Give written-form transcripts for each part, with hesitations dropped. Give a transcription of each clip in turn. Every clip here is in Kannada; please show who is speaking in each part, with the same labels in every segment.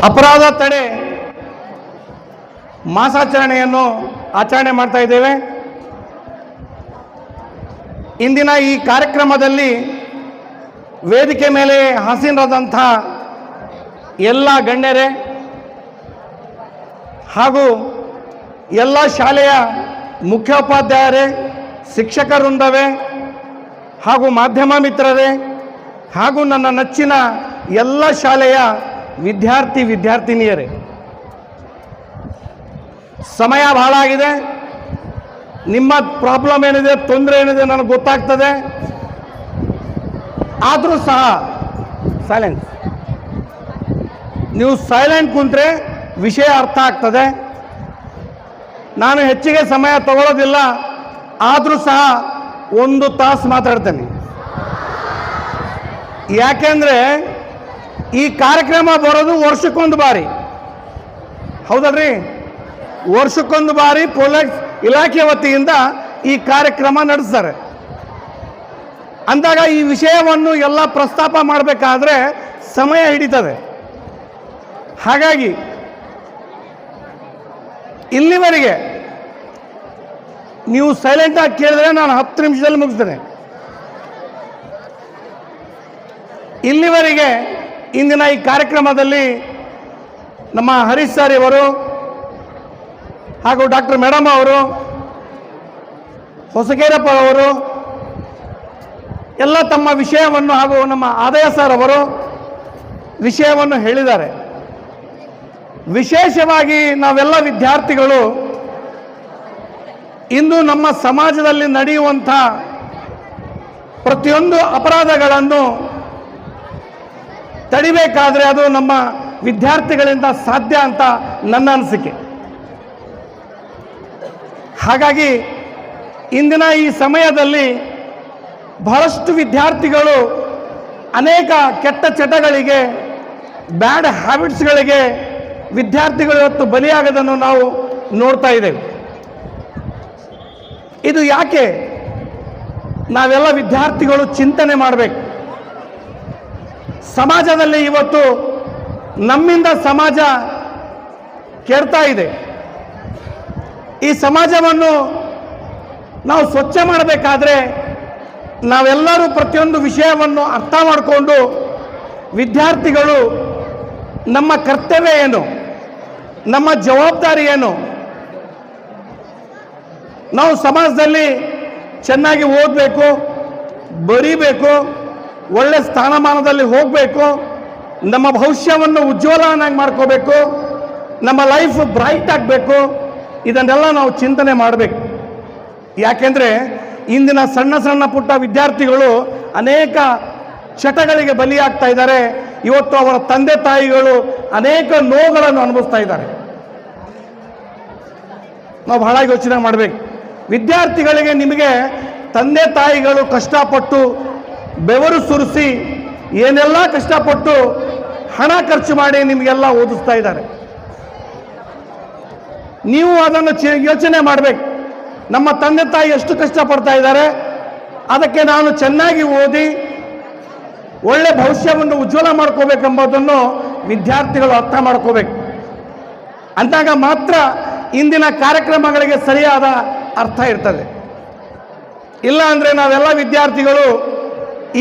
Speaker 1: ಅಪರಾಧ ತಡೆ ಮಾಸಾಚರಣೆಯನ್ನು ಆಚರಣೆ ಮಾಡ್ತಾ ಇದ್ದೇವೆ. ಇಂದಿನ ಈ ಕಾರ್ಯಕ್ರಮದಲ್ಲಿ ವೇದಿಕೆ ಮೇಲೆ ಹಾಸೀನರಾದಂಥ ಎಲ್ಲ ಗಣ್ಯರೇ ಹಾಗೂ ಎಲ್ಲ ಶಾಲೆಯ ಮುಖ್ಯೋಪಾಧ್ಯಾಯರೇ, ಶಿಕ್ಷಕ ವೃಂದವೇ ಹಾಗೂ ಮಾಧ್ಯಮ ಮಿತ್ರರೇ ಹಾಗೂ ನನ್ನ ನೆಚ್ಚಿನ ಎಲ್ಲ ಶಾಲೆಯ ವಿದ್ಯಾರ್ಥಿನಿಯರೇ, ಸಮಯ ಬಹಳ ಆಗಿದೆ. ನಿಮ್ಮ ಪ್ರಾಬ್ಲಮ್ ಏನಿದೆ, ತೊಂದರೆ ಏನಿದೆ ನನಗೆ ಗೊತ್ತಾಗ್ತದೆ. ಆದರೂ ಸಹ ನೀವು ಸೈಲೆಂಟ್ ಕುಂತ್ರೆ ವಿಷಯ ಅರ್ಥ ಆಗ್ತದೆ. ನಾನು ಹೆಚ್ಚಿಗೆ ಸಮಯ ತಗೊಳ್ಳೋದಿಲ್ಲ, ಆದರೂ ಸಹ 1 ತಾಸು ಮಾತಾಡ್ತೇನೆ. ಯಾಕೆಂದರೆ ಈ ಕಾರ್ಯಕ್ರಮ ಬರೋದು ವರ್ಷಕ್ಕೊಂದು ಬಾರಿ, ಹೌದಲ್ರಿ? ವರ್ಷಕ್ಕೊಂದು ಬಾರಿ ಪೊಲೀಸ್ ಇಲಾಖೆ ವತಿಯಿಂದ ಈ ಕಾರ್ಯಕ್ರಮ ನಡೆಸ್ತಾರೆ. ಅಂದಾಗ ಈ ವಿಷಯವನ್ನು ಎಲ್ಲ ಪ್ರಸ್ತಾಪ ಮಾಡಬೇಕಾದ್ರೆ ಸಮಯ ಹಿಡಿತದೆ. ಹಾಗಾಗಿ ಇಲ್ಲಿವರೆಗೆ ನೀವು ಸೈಲೆಂಟಾಗಿ ಕೇಳಿದ್ರೆ ನಾನು 10 ನಿಮಿಷದಲ್ಲಿ ಮುಗಿಸ್ತೇನೆ. ಇಲ್ಲಿವರೆಗೆ ಇಂದಿನ ಈ ಕಾರ್ಯಕ್ರಮದಲ್ಲಿ ನಮ್ಮ ಹರೀಶ್ ಸರ್ ಇವರು ಹಾಗೂ ಡಾಕ್ಟರ್ ಮೇಡಮ್ ಅವರು, ಹೊಸಗೇರಪ್ಪ ಅವರು ಎಲ್ಲ ತಮ್ಮ ವಿಷಯವನ್ನು ಹಾಗೂ ನಮ್ಮ ಆದಾಯ ಸರ್ ಅವರು ವಿಷಯವನ್ನು ಹೇಳಿದ್ದಾರೆ. ವಿಶೇಷವಾಗಿ ನಾವೆಲ್ಲ ವಿದ್ಯಾರ್ಥಿಗಳು ಇಂದು ನಮ್ಮ ಸಮಾಜದಲ್ಲಿ ನಡೆಯುವಂಥ ಪ್ರತಿಯೊಂದು ಅಪರಾಧಗಳನ್ನು ತಡಿಬೇಕಾದ್ರೆ ಅದು ನಮ್ಮ ವಿದ್ಯಾರ್ಥಿಗಳಿಂದ ಸಾಧ್ಯ ಅಂತ ನನ್ನ ಅನಿಸಿಕೆ. ಹಾಗಾಗಿ ಇಂದಿನ ಈ ಸಮಯದಲ್ಲಿ ಬಹಳಷ್ಟು ವಿದ್ಯಾರ್ಥಿಗಳು ಅನೇಕ ಕೆಟ್ಟ ಚಟಗಳಿಗೆ, ಬ್ಯಾಡ್ ಹ್ಯಾಬಿಟ್ಸ್ಗಳಿಗೆ ವಿದ್ಯಾರ್ಥಿಗಳು ಇವತ್ತು ಬಲಿಯಾಗೋದನ್ನು ನಾವು ನೋಡ್ತಾ ಇದ್ದೇವೆ. ಇದು ಯಾಕೆ? ನಾವೆಲ್ಲ ವಿದ್ಯಾರ್ಥಿಗಳು ಚಿಂತನೆ ಮಾಡಬೇಕು. ಸಮಾಜದಲ್ಲಿ ಇವತ್ತು ನಮ್ಮಿಂದ ಸಮಾಜ ಕೆಡ್ತಾ ಇದೆ. ಈ ಸಮಾಜವನ್ನು ನಾವು ಸ್ವಚ್ಛ ಮಾಡಬೇಕಾದ್ರೆ ನಾವೆಲ್ಲರೂ ಪ್ರತಿಯೊಂದು ವಿಷಯವನ್ನು ಅರ್ಥ ಮಾಡಿಕೊಂಡು ವಿದ್ಯಾರ್ಥಿಗಳು ನಮ್ಮ ಕರ್ತವ್ಯ ಏನು, ನಮ್ಮ ಜವಾಬ್ದಾರಿ ಏನು, ನಾವು ಸಮಾಜದಲ್ಲಿ ಚೆನ್ನಾಗಿ ಓದಬೇಕು, ಬರೀಬೇಕು, ಒಳ್ಳೆ ಸ್ಥಾನಮಾನದಲ್ಲಿ ಹೋಗಬೇಕು, ನಮ್ಮ ಭವಿಷ್ಯವನ್ನು ಉಜ್ವಲನಾಗಿ ಮಾಡ್ಕೋಬೇಕು, ನಮ್ಮ ಲೈಫ್ ಬ್ರೈಟ್ ಆಗಬೇಕು. ಇದನ್ನೆಲ್ಲ ನಾವು ಚಿಂತನೆ ಮಾಡಬೇಕು. ಯಾಕೆಂದರೆ ಇಂದಿನ ಸಣ್ಣ ಸಣ್ಣ ಪುಟ್ಟ ವಿದ್ಯಾರ್ಥಿಗಳು ಅನೇಕ ಚಟಗಳಿಗೆ ಬಲಿಯಾಗ್ತಾ ಇದ್ದಾರೆ. ಇವತ್ತು ಅವರ ತಂದೆ ತಾಯಿಗಳು ಅನೇಕ ನೋವುಗಳನ್ನು ಅನುಭವಿಸ್ತಾ ಇದ್ದಾರೆ. ನಾವು ಬಹಳ ಯೋಚನೆ ಮಾಡಬೇಕು. ವಿದ್ಯಾರ್ಥಿಗಳಿಗೆ ನಿಮಗೆ ತಂದೆ ತಾಯಿಗಳು ಕಷ್ಟಪಟ್ಟು ಬೆವರು ಸುರಿಸಿ ಏನೆಲ್ಲ ಕಷ್ಟಪಟ್ಟು ಹಣ ಖರ್ಚು ಮಾಡಿ ನಿಮಗೆಲ್ಲ ಓದಿಸ್ತಾ ಇದ್ದಾರೆ. ನೀವು ಅದನ್ನು ಯೋಚನೆ ಮಾಡಬೇಕು. ನಮ್ಮ ತಂದೆ ತಾಯಿ ಎಷ್ಟು ಕಷ್ಟಪಡ್ತಾ ಇದ್ದಾರೆ, ಅದಕ್ಕೆ ನಾನು ಚೆನ್ನಾಗಿ ಓದಿ ಒಳ್ಳೆ ಭವಿಷ್ಯವನ್ನು ಉಜ್ವಲ ಮಾಡ್ಕೋಬೇಕೆಂಬುದನ್ನು ವಿದ್ಯಾರ್ಥಿಗಳು ಅರ್ಥ ಮಾಡ್ಕೋಬೇಕು. ಅಂದಾಗ ಮಾತ್ರ ಇಂದಿನ ಕಾರ್ಯಕ್ರಮಗಳಿಗೆ ಸರಿಯಾದ ಅರ್ಥ ಇರ್ತದೆ. ಇಲ್ಲ ಅಂದರೆ ನಾವೆಲ್ಲ ವಿದ್ಯಾರ್ಥಿಗಳು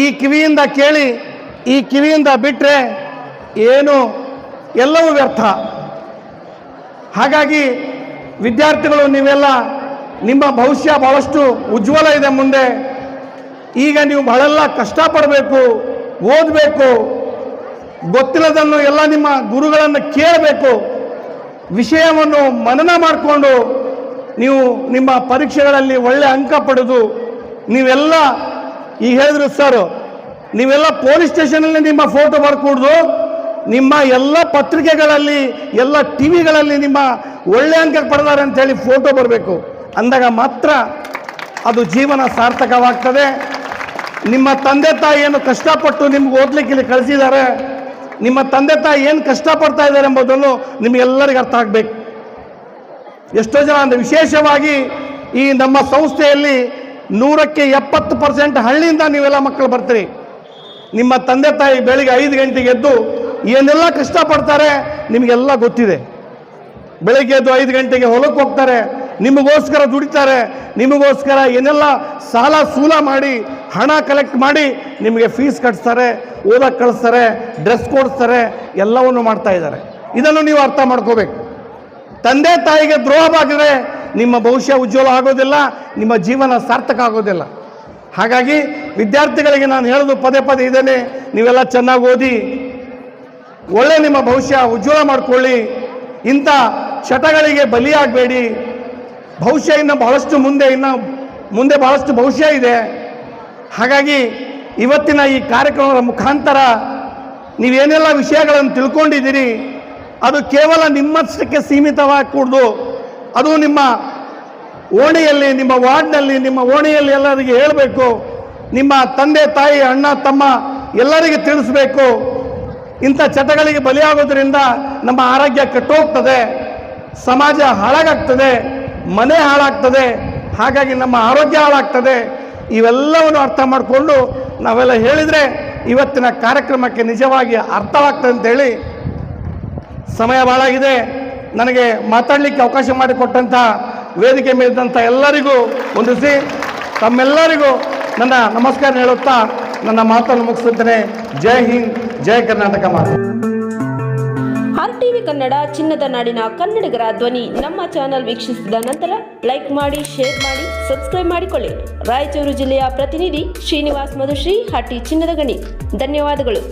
Speaker 1: ಈ ಕಿವಿಯಿಂದ ಕೇಳಿ ಈ ಕಿವಿಯಿಂದ ಬಿಟ್ಟರೆ ಏನು ಎಲ್ಲವೂ ವ್ಯರ್ಥ. ಹಾಗಾಗಿ ವಿದ್ಯಾರ್ಥಿಗಳು ನೀವೆಲ್ಲ ನಿಮ್ಮ ಭವಿಷ್ಯ ಬಹಳಷ್ಟು ಉಜ್ವಲ ಇದೆ ಮುಂದೆ. ಈಗ ನೀವು ಬಹಳೆಲ್ಲ ಕಷ್ಟಪಡಬೇಕು, ಓದಬೇಕು, ಗೊತ್ತಿಲ್ಲದನ್ನು ಎಲ್ಲ ನಿಮ್ಮ ಗುರುಗಳನ್ನು ಕೇಳಬೇಕು, ವಿಷಯವನ್ನು ಮನನ ಮಾಡಿಕೊಂಡು ನೀವು ನಿಮ್ಮ ಪರೀಕ್ಷೆಗಳಲ್ಲಿ ಒಳ್ಳೆ ಅಂಕ ಪಡೆದು ನೀವೆಲ್ಲ ಈಗ ಹೇಳಿದ್ರು ಸರ್, ನೀವೆಲ್ಲ ಪೊಲೀಸ್ ಸ್ಟೇಷನಲ್ಲಿ ನಿಮ್ಮ ಫೋಟೋ ಬರ್ಕೊಡ್ದು ನಿಮ್ಮ ಎಲ್ಲ ಪತ್ರಿಕೆಗಳಲ್ಲಿ ಎಲ್ಲ ಟಿವಿಗಳಲ್ಲಿ ನಿಮ್ಮ ಒಳ್ಳೆ ಅಂಕ ಪಡೆದಾರೆ ಅಂತೇಳಿ ಫೋಟೋ ಬರಬೇಕು. ಅಂದಾಗ ಮಾತ್ರ ಅದು ಜೀವನ ಸಾರ್ಥಕವಾಗ್ತದೆ. ನಿಮ್ಮ ತಂದೆ ತಾಯಿ ಏನು ಕಷ್ಟಪಟ್ಟು ನಿಮ್ಗೆ ಓದಲಿಕ್ಕೆ ಇಲ್ಲಿ ಕಳಿಸಿದ್ದಾರೆ, ನಿಮ್ಮ ತಂದೆ ತಾಯಿ ಏನು ಕಷ್ಟಪಡ್ತಾ ಇದ್ದಾರೆ ಎಂಬುದನ್ನು ನಿಮಗೆಲ್ಲರಿಗೂ ಅರ್ಥ ಆಗಬೇಕು. ಎಷ್ಟೋ ಜನ ಅಂದರೆ ವಿಶೇಷವಾಗಿ ಈ ನಮ್ಮ ಸಂಸ್ಥೆಯಲ್ಲಿ 100ಕ್ಕೆ 70% ಹಳ್ಳಿಯಿಂದ ನೀವೆಲ್ಲ ಮಕ್ಕಳು ಬರ್ತೀರಿ. ನಿಮ್ಮ ತಂದೆ ತಾಯಿ ಬೆಳಿಗ್ಗೆ 5 ಗಂಟೆಗೆ ಎದ್ದು ಏನೆಲ್ಲ ಕಷ್ಟಪಡ್ತಾರೆ ನಿಮಗೆಲ್ಲ ಗೊತ್ತಿದೆ. ಬೆಳಗ್ಗೆ ಎದ್ದು 5 ಗಂಟೆಗೆ ಹೊಲಕ್ಕೆ ಹೋಗ್ತಾರೆ, ನಿಮಗೋಸ್ಕರ ದುಡಿತಾರೆ, ನಿಮಗೋಸ್ಕರ ಏನೆಲ್ಲ ಸಾಲ ಸೂಲ ಮಾಡಿ ಹಣ ಕಲೆಕ್ಟ್ ಮಾಡಿ ನಿಮಗೆ ಫೀಸ್ ಕಟ್ಸ್ತಾರೆ, ಓದಕ್ಕೆ ಕಳಿಸ್ತಾರೆ, ಡ್ರೆಸ್ ಕೊಡಿಸ್ತಾರೆ, ಎಲ್ಲವನ್ನು ಮಾಡ್ತಾ ಇದ್ದಾರೆ. ಇದನ್ನು ನೀವು ಅರ್ಥ ಮಾಡ್ಕೋಬೇಕು. ತಂದೆ ತಾಯಿಗೆ ದ್ರೋಹ ಆಗಿದ್ರೆ ನಿಮ್ಮ ಭವಿಷ್ಯ ಉಜ್ವಲ ಆಗೋದಿಲ್ಲ, ನಿಮ್ಮ ಜೀವನ ಸಾರ್ಥಕ ಆಗೋದಿಲ್ಲ. ಹಾಗಾಗಿ ವಿದ್ಯಾರ್ಥಿಗಳಿಗೆ ನಾನು ಹೇಳೋದು ಪದೇ ಪದೇ ಇದ್ದೇನೆ, ನೀವೆಲ್ಲ ಚೆನ್ನಾಗಿ ಓದಿ, ಒಳ್ಳೆ ನಿಮ್ಮ ಭವಿಷ್ಯ ಉಜ್ವಲ ಮಾಡಿಕೊಳ್ಳಿ. ಇಂಥ ಚಟಗಳಿಗೆ ಬಲಿಯಾಗಬೇಡಿ. ಭವಿಷ್ಯ ಇನ್ನು ಬಹಳಷ್ಟು ಮುಂದೆ ಬಹಳಷ್ಟು ಭವಿಷ್ಯ ಇದೆ. ಹಾಗಾಗಿ ಇವತ್ತಿನ ಈ ಕಾರ್ಯಕ್ರಮದ ಮುಖಾಂತರ ನೀವೇನೆಲ್ಲ ವಿಷಯಗಳನ್ನು ತಿಳ್ಕೊಂಡಿದ್ದೀರಿ ಅದು ಕೇವಲ ನಿಮ್ಮಷ್ಟಕ್ಕೆ ಸೀಮಿತವಾಗಿ ಕೂಡದು, ಅದು ನಿಮ್ಮ ಓಣಿಯಲ್ಲಿ, ನಿಮ್ಮ ವಾರ್ಡ್ನಲ್ಲಿ, ನಿಮ್ಮ ಓಣಿಯಲ್ಲಿ ಎಲ್ಲರಿಗೆ ಹೇಳಬೇಕು. ನಿಮ್ಮ ತಂದೆ ತಾಯಿ ಅಣ್ಣ ತಮ್ಮ ಎಲ್ಲರಿಗೆ ತಿಳಿಸ್ಬೇಕು. ಇಂಥ ಚಟಗಳಿಗೆ ಬಲಿಯಾಗೋದ್ರಿಂದ ನಮ್ಮ ಆರೋಗ್ಯ ಕೆಟ್ಟೋಗ್ತದೆ, ಸಮಾಜ ಹಾಳಾಗ್ತದೆ, ಮನೆ ಹಾಳಾಗ್ತದೆ, ಹಾಗಾಗಿ ನಮ್ಮ ಆರೋಗ್ಯ ಹಾಳಾಗ್ತದೆ. ಇವೆಲ್ಲವನ್ನು ಅರ್ಥ ಮಾಡಿಕೊಂಡು ನಾವೆಲ್ಲ ಹೇಳಿದರೆ ಇವತ್ತಿನ ಕಾರ್ಯಕ್ರಮಕ್ಕೆ ನಿಜವಾಗಿ ಅರ್ಥವಾಗ್ತದೆ ಅಂತೇಳಿ, ಸಮಯ ಭಾಳಾಗಿದೆ, ನನಗೆ ಮಾತಾಡಲಿಕ್ಕೆ ಅವಕಾಶ ಮಾಡಿಕೊಟ್ಟಂಥ ವೇದಿಕೆ ಮೇಲಿದ್ದಂಥ ಎಲ್ಲರಿಗೂ ವಂದಿಸಿ ತಮ್ಮೆಲ್ಲರಿಗೂ ನನ್ನ ನಮಸ್ಕಾರ ಹೇಳುತ್ತಾ ನನ್ನ ಮಾತನ್ನು ಮುಗಿಸುತ್ತೇನೆ. ಜೈ ಹಿಂದ್, ಜೈ ಕರ್ನಾಟಕ ಮಾತು.
Speaker 2: RTV ಕನ್ನಡ, ಚಿನ್ನದ ನಾಡಿನ ಕನ್ನಡಿಗರ ಧ್ವನಿ. ನಮ್ಮ ಚಾನಲ್ ವೀಕ್ಷಿಸಿದ ನಂತರ ಲೈಕ್ ಮಾಡಿ, ಶೇರ್ ಮಾಡಿ, ಸಬ್ಸ್ಕ್ರೈಬ್ ಮಾಡಿಕೊಳ್ಳಿ. ರಾಯಚೂರು ಜಿಲ್ಲೆಯ ಪ್ರತಿನಿಧಿ ಶ್ರೀನಿವಾಸ್ ಮಧುಶ್ರೀ, ಹಟ್ಟಿ ಚಿನ್ನದ ಗಣಿ. ಧನ್ಯವಾದಗಳು.